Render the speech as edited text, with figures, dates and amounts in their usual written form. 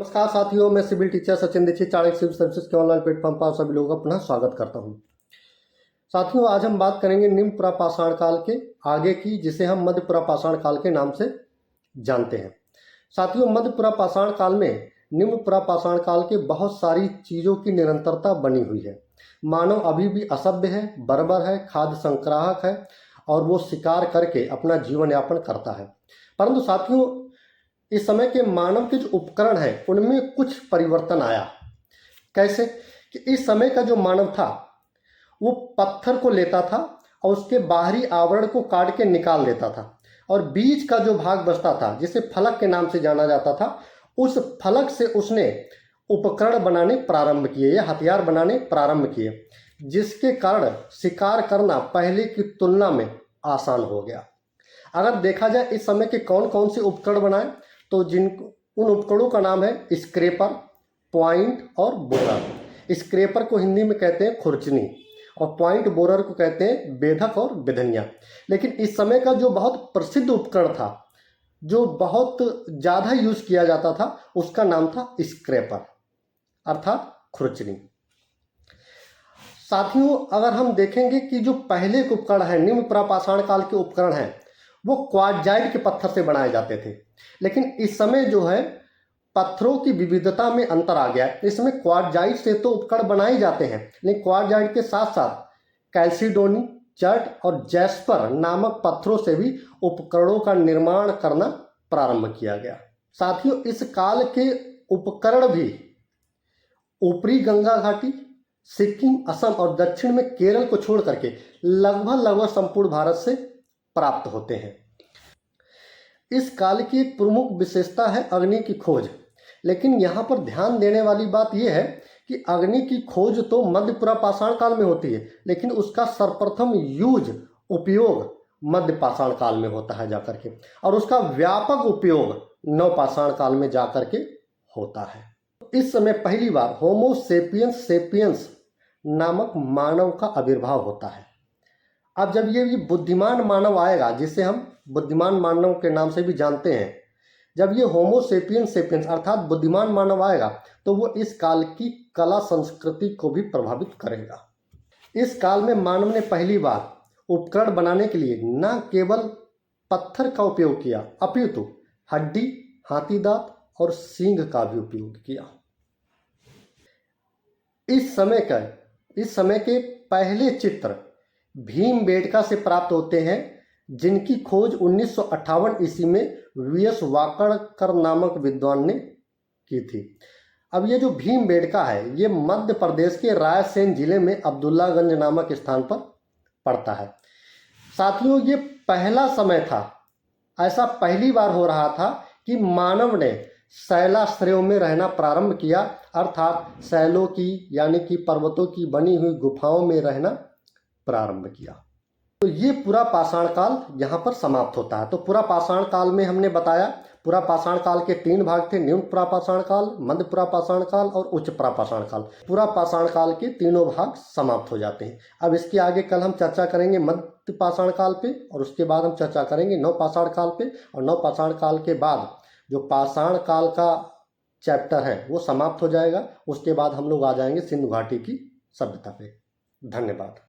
नमस्कार साथियों, मैं civil teacher Sachin Dikshit Chanakya civil services के ऑनलाइन प्लेटफॉर्म पर सभी लोगों का पुनः स्वागत करता हूं। साथियों, आज हम बात करेंगे निम्न पुरापाषाण काल के आगे की, जिसे हम मध्य पुरापाषाण काल के नाम से जानते हैं। साथियों, मध्य पुरापाषाण काल में निम्न पुरापाषाण काल के बहुत सारी चीज़ों की निरंतरता बनी हुई है। मानव अभी भी असभ्य है, बर्बर है, खाद्य संग्राहक है और वो शिकार करके अपना जीवन यापन करता है। परंतु साथियों, इस समय के मानव के जो उपकरण हैं उनमें कुछ परिवर्तन आया। कैसे कि इस समय का जो मानव था वो पत्थर को लेता था और उसके बाहरी आवरण को काट के निकाल देता था और बीच का जो भाग बचता था, जिसे फलक के नाम से जाना जाता था, उस फलक से उसने उपकरण बनाने प्रारंभ किए या हथियार बनाने प्रारंभ किए, जिसके कारण शिकार करना पहले की तुलना में आसान हो गया। अगर देखा जाए इस समय के कौन कौन से उपकरण बनाए, तो उन उपकरणों का नाम है स्क्रेपर, पॉइंट और बोरर। स्क्रेपर को हिंदी में कहते हैं खुरचनी और पॉइंट बोरर को कहते हैं बेधक और बेधनिया। लेकिन इस समय का जो बहुत प्रसिद्ध उपकरण था, जो बहुत ज़्यादा यूज किया जाता था, उसका नाम था स्क्रेपर अर्थात खुरचनी। साथियों, अगर हम देखेंगे कि जो पहले के उपकरण है, निम्न पुरापाषाण काल के उपकरण हैं, वो क्वार्टजाइट के पत्थर से बनाए जाते थे। लेकिन इस समय जो है पत्थरों की विविधता में अंतर आ गया है। इसमें क्वार्टजाइट से तो उपकरण बनाए जाते हैं, लेकिन क्वार्टजाइट के साथ साथ कैल्सिडोनी, चर्ट और जैस्पर नामक पत्थरों से भी उपकरणों का निर्माण करना प्रारंभ किया गया। साथियों, इस काल के उपकरण भी ऊपरी गंगा घाटी, सिक्किम, असम और दक्षिण में केरल को छोड़ करके लगभग संपूर्ण भारत से प्राप्त होते हैं। इस काल की एक प्रमुख विशेषता है अग्नि की खोज। लेकिन यहाँ पर ध्यान देने वाली बात यह है कि अग्नि की खोज तो मध्य पुरापाषाण काल में होती है, लेकिन उसका सर्वप्रथम उपयोग मध्य पाषाण काल में होता है जाकर के, और उसका व्यापक उपयोग नवपाषाण काल में जाकर के होता है। इस समय पहली बार होमो सेपियंस सेपियंस नामक मानव का आविर्भाव होता है। अब जब ये बुद्धिमान मानव आएगा, जिसे हम बुद्धिमान मानव के नाम से भी जानते हैं, जब ये होमो सेपियंस सेपियंस अर्थात बुद्धिमान मानव आएगा, तो वो इस काल की कला संस्कृति को भी प्रभावित करेगा। इस काल में मानव ने पहली बार उपकरण बनाने के लिए न केवल पत्थर का उपयोग किया, अपितु हड्डी, हाथी दांत और सींग का भी उपयोग किया। इस समय के पहले चित्र भीमबेटका से प्राप्त होते हैं, जिनकी खोज 1958 ईस्वी में वीएस वाकड़कर नामक विद्वान ने की थी। अब ये जो भीमबेटका है, ये मध्य प्रदेश के रायसेन जिले में अब्दुल्लागंज नामक स्थान पर पड़ता है। साथियों, ये पहला समय था, ऐसा पहली बार हो रहा था कि मानव ने शैलाश्रयों में रहना प्रारंभ किया, अर्थात शैलों की यानी कि पर्वतों की बनी हुई गुफाओं में रहना प्रारंभ किया। तो ये पूरा पाषाण काल यहाँ पर समाप्त होता है। तो पूरा पाषाण काल में हमने बताया, पूरा पाषाण काल के 3 भाग थे: निम्न पुरापाषाण काल, मध्य पुरापाषाण काल और उच्च पुरापाषाण काल। पूरा पाषाण काल के तीनों भाग समाप्त हो जाते हैं। अब इसके आगे कल हम चर्चा करेंगे मध्य पाषाण काल पे, और उसके बाद हम चर्चा करेंगे नवपाषाण काल पे, और नवपाषाण काल के बाद जो पाषाण काल का चैप्टर है वो समाप्त हो जाएगा। उसके बाद हम लोग आ जाएंगे सिंधु घाटी की सभ्यता पे। धन्यवाद।